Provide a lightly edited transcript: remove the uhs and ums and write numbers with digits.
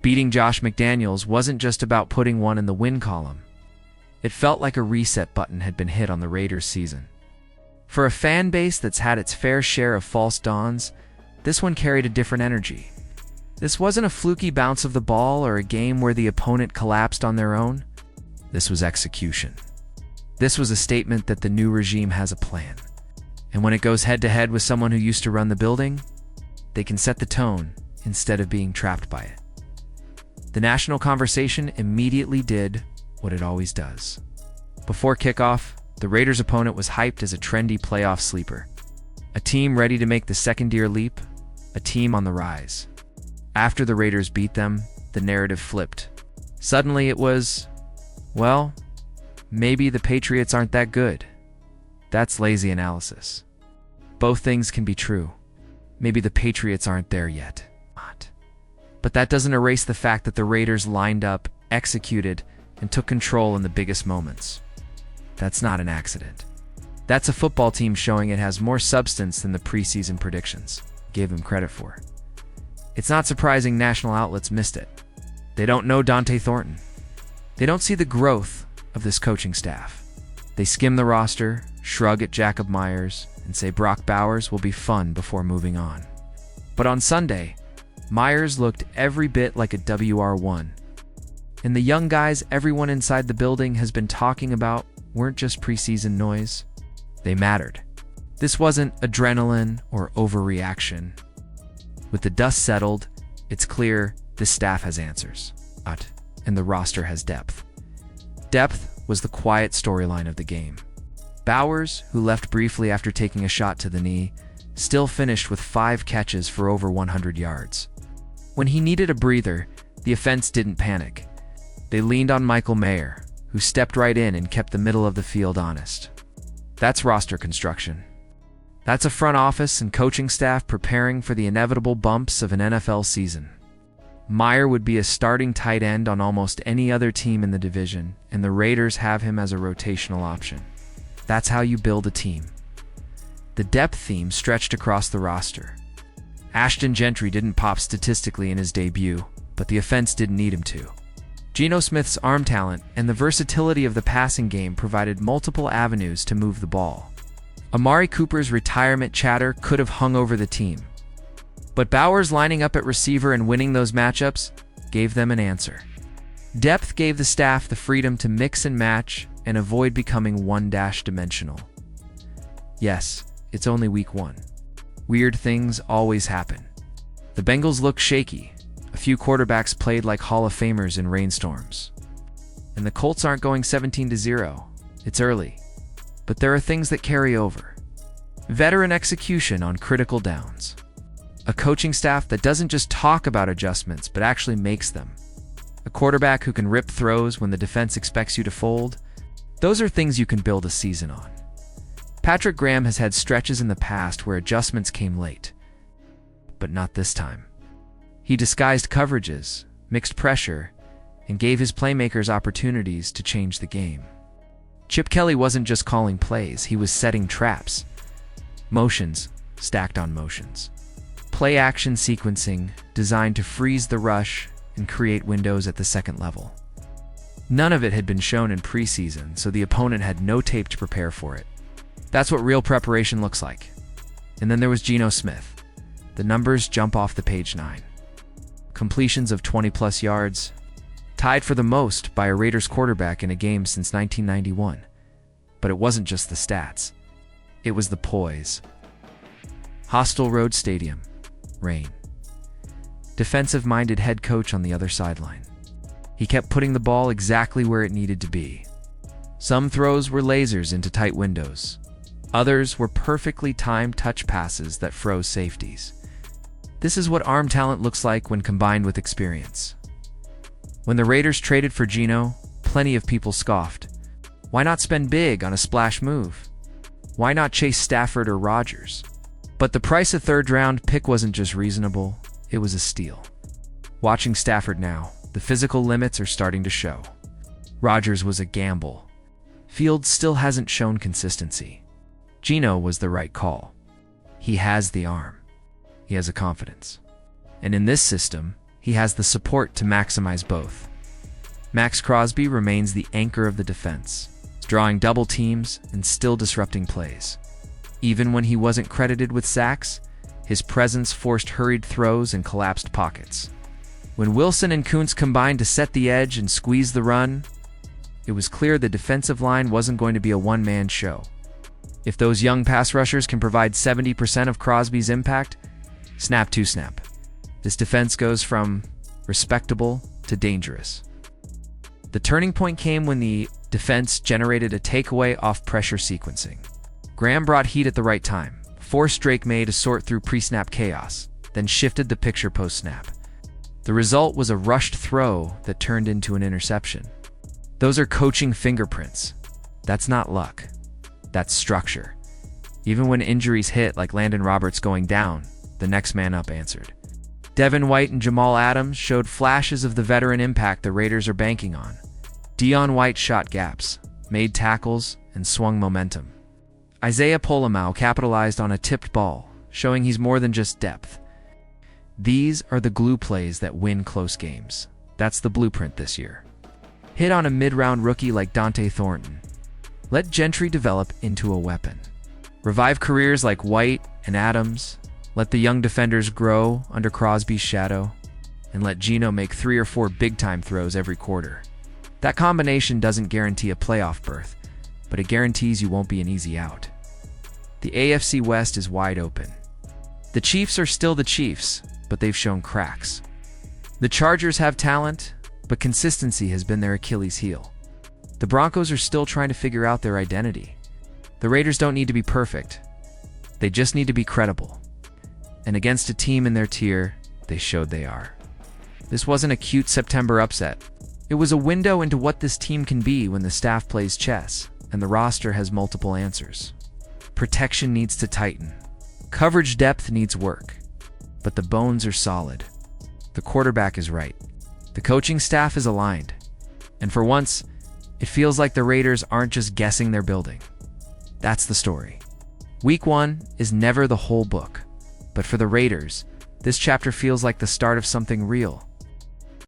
Beating Josh McDaniels wasn't just about putting one in the win column. It felt like a reset button had been hit on the Raiders' season. For a fan base that's had its fair share of false dawns, this one carried a different energy. This wasn't a fluky bounce of the ball or a game where the opponent collapsed on their own. This was execution. This was a statement that the new regime has a plan. And when it goes head-to-head with someone who used to run the building, they can set the tone instead of being trapped by it. The national conversation immediately did what it always does. Before kickoff, the Raiders' opponent was hyped as a trendy playoff sleeper. A team ready to make the second-year leap, a team on the rise. After the Raiders beat them, the narrative flipped. Suddenly it was, well, maybe the Patriots aren't that good. That's lazy analysis. Both things can be true. Maybe the Patriots aren't there yet. But that doesn't erase the fact that the Raiders lined up, executed, and took control in the biggest moments. That's not an accident. That's a football team showing it has more substance than the preseason predictions gave them credit for. It's not surprising national outlets missed it. They don't know Dante Thornton. They don't see the growth of this coaching staff. They skim the roster, shrug at Jacob Myers, and say Brock Bowers will be fun before moving on. But on Sunday, Myers looked every bit like a WR1. And the young guys everyone inside the building has been talking about weren't just preseason noise. They mattered. This wasn't adrenaline or overreaction. With the dust settled, it's clear this staff has answers. And the roster has depth. Depth was the quiet storyline of the game. Bowers, who left briefly after taking a shot to the knee, still finished with 5 catches for over 100 yards. When he needed a breather, the offense didn't panic. They leaned on Michael Mayer, who stepped right in and kept the middle of the field honest. That's roster construction. That's a front office and coaching staff preparing for the inevitable bumps of an NFL season. Mayer would be a starting tight end on almost any other team in the division, and the Raiders have him as a rotational option. That's how you build a team. The depth theme stretched across the roster. Ashton Gentry didn't pop statistically in his debut, but the offense didn't need him to. Geno Smith's arm talent and the versatility of the passing game provided multiple avenues to move the ball. Amari Cooper's retirement chatter could have hung over the team. But Bowers lining up at receiver and winning those matchups gave them an answer. Depth gave the staff the freedom to mix and match and avoid becoming one-dimensional. Yes, it's only week 1. Weird things always happen. The Bengals looked shaky. A few quarterbacks played like Hall of Famers in rainstorms. And the Colts aren't going 17-0. It's early. But there are things that carry over. Veteran execution on critical downs. A coaching staff that doesn't just talk about adjustments, but actually makes them. A quarterback who can rip throws when the defense expects you to fold. Those are things you can build a season on. Patrick Graham has had stretches in the past where adjustments came late. But not this time. He disguised coverages, mixed pressure, and gave his playmakers opportunities to change the game. Chip Kelly wasn't just calling plays, he was setting traps. Motions stacked on motions. Play action sequencing designed to freeze the rush and create windows at the second level. None of it had been shown in preseason, so the opponent had no tape to prepare for it. That's what real preparation looks like. And then there was Geno Smith. The numbers jump off the page 9. Completions of 20-plus yards, tied for the most by a Raiders quarterback in a game since 1991. But it wasn't just the stats. It was the poise. Hostile road stadium. Rain. Defensive-minded head coach on the other sideline. He kept putting the ball exactly where it needed to be. Some throws were lasers into tight windows. Others were perfectly timed touch passes that froze safeties. This is what arm talent looks like when combined with experience. When the Raiders traded for Geno, plenty of people scoffed. Why not spend big on a splash move? Why not chase Stafford or Rodgers? But the price of third-round pick wasn't just reasonable, it was a steal. Watching Stafford now, the physical limits are starting to show. Rodgers was a gamble. Fields still hasn't shown consistency. Geno was the right call. He has the arm. He has a confidence. And in this system, he has the support to maximize both. Max Crosby remains the anchor of the defense, drawing double teams and still disrupting plays. Even when he wasn't credited with sacks, his presence forced hurried throws and collapsed pockets. When Wilson and Kuntz combined to set the edge and squeeze the run, it was clear the defensive line wasn't going to be a one-man show. If those young pass rushers can provide 70% of Crosby's impact, snap to snap. This defense goes from respectable to dangerous. The turning point came when the defense generated a takeaway off pressure sequencing. Graham brought heat at the right time, forced Drake May to sort through pre-snap chaos, then shifted the picture post-snap. The result was a rushed throw that turned into an interception. Those are coaching fingerprints. That's not luck. That's structure. Even when injuries hit, like Landon Roberts going down, the next man up answered. Devin White and Jamal Adams showed flashes of the veteran impact the Raiders are banking on. Dion White shot gaps, made tackles, and swung momentum. Isaiah Polamau capitalized on a tipped ball, showing he's more than just depth. These are the glue plays that win close games. That's the blueprint this year. Hit on a mid-round rookie like Dante Thornton. Let Gentry develop into a weapon. Revive careers like White and Adams. Let the young defenders grow under Crosby's shadow. And let Geno make 3 or 4 big-time throws every quarter. That combination doesn't guarantee a playoff berth, but it guarantees you won't be an easy out. The AFC West is wide open. The Chiefs are still the Chiefs, but they've shown cracks. The Chargers have talent, but consistency has been their Achilles heel. The Broncos are still trying to figure out their identity. The Raiders don't need to be perfect. They just need to be credible. And against a team in their tier, they showed they are. This wasn't a cute September upset. It was a window into what this team can be when the staff plays chess and the roster has multiple answers. Protection needs to tighten. Coverage depth needs work. But the bones are solid. The quarterback is right. The coaching staff is aligned. And for once, it feels like the Raiders aren't just guessing their building. That's the story. Week 1 is never the whole book. But for the Raiders, this chapter feels like the start of something real.